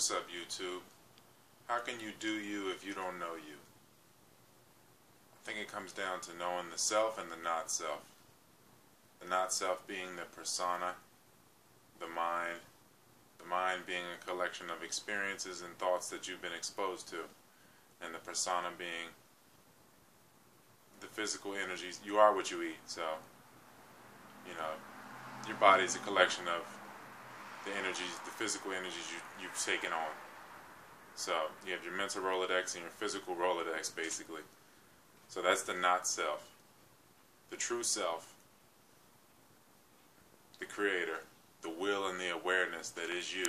What's up, YouTube? How can you do you if you don't know you? I think it comes down to knowing the self and the not self. The not self being the persona, the mind being a collection of experiences and thoughts that you've been exposed to, and the persona being the physical energies. You are what you eat, so your body is a collection of the energies, the physical energies you've taken on. So you have your mental Rolodex and your physical Rolodex, basically. So that's the not self. The true self, the creator, the will and the awareness that is you,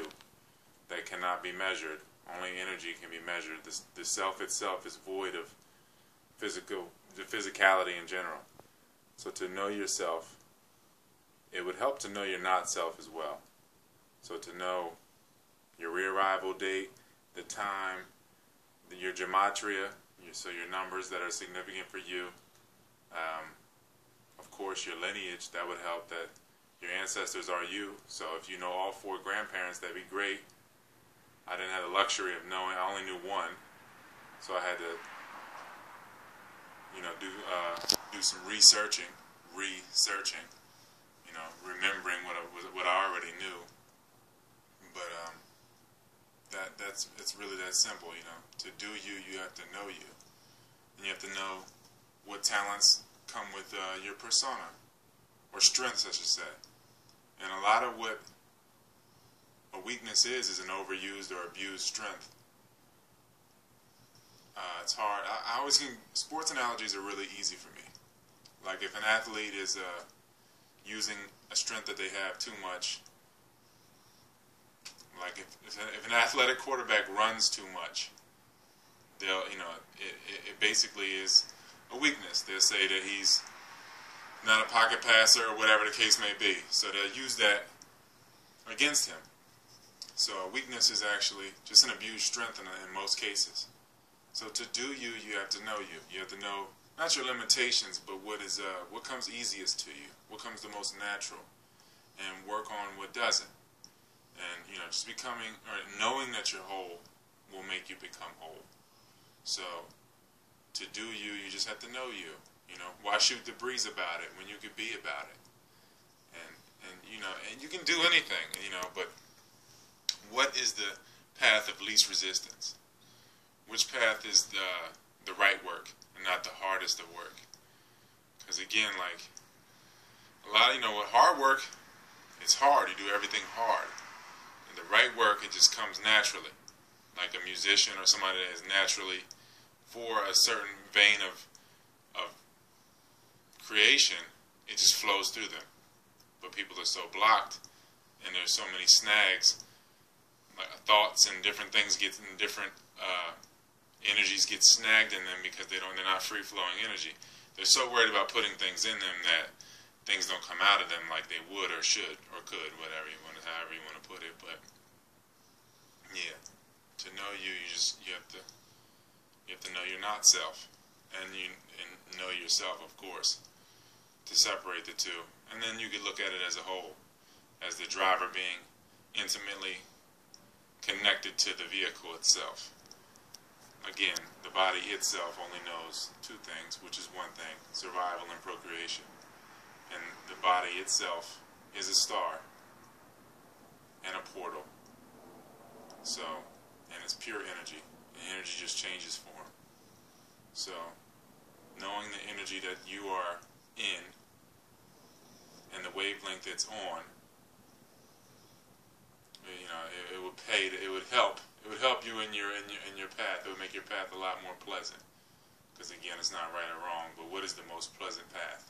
that cannot be measured. Only energy can be measured. The self itself is void of the physicality in general. So to know yourself, it would help to know your not self as well. So to know your re-arrival date, the time, your gematria, so your numbers that are significant for you. Of course, your lineage, that would help, that your ancestors are you. So if you know all 4 grandparents, that'd be great. I didn't have the luxury of knowing. I only knew one. So I had to, do some researching, remembering what I already knew. But it's really that simple, To do you, you have to know you. And you have to know what talents come with your persona, or strengths, I should say. And a lot of what a weakness is an overused or abused strength. It's hard. I always think sports analogies are really easy for me. Like if an athlete is using a strength that they have too much. Like if an athletic quarterback runs too much, they'll, it basically is a weakness. They'll say that he's not a pocket passer or whatever the case may be. So they'll use that against him. So a weakness is actually just an abused strength in most cases. So to do you, you have to know you. You have to know not your limitations, but what comes easiest to you, what comes the most natural, and work on what doesn't. And just becoming or knowing that you're whole will make you become whole. So to do you, you just have to know you. Why shoot the breeze about it when you could be about it? And you can do anything, but what is the path of least resistance? Which path is the right work and not the hardest of work? Because again, like a lot, with hard work, it's hard. You do everything hard. And the right work, it just comes naturally. Like a musician or somebody that is naturally for a certain vein of creation, it just flows through them. But people are so blocked, and there's so many snags, like thoughts and different things get in different energies get snagged in them because they're not free-flowing energy. They're so worried about putting things in them that things don't come out of them like they would or should or could, however you want to put it. But yeah, to know you, you have to know your not self, and know yourself, of course, to separate the two. And then you could look at it as a whole, as the driver being intimately connected to the vehicle itself. Again, the body itself only knows 2 things, which is one thing: survival and procreation. And the body itself is a star and a portal. So, and it's pure energy. And energy just changes form. So, knowing the energy that you are in and the wavelength it's on, it would help. It would help you in your path. It would make your path a lot more pleasant. Because again, it's not right or wrong, but what is the most pleasant path?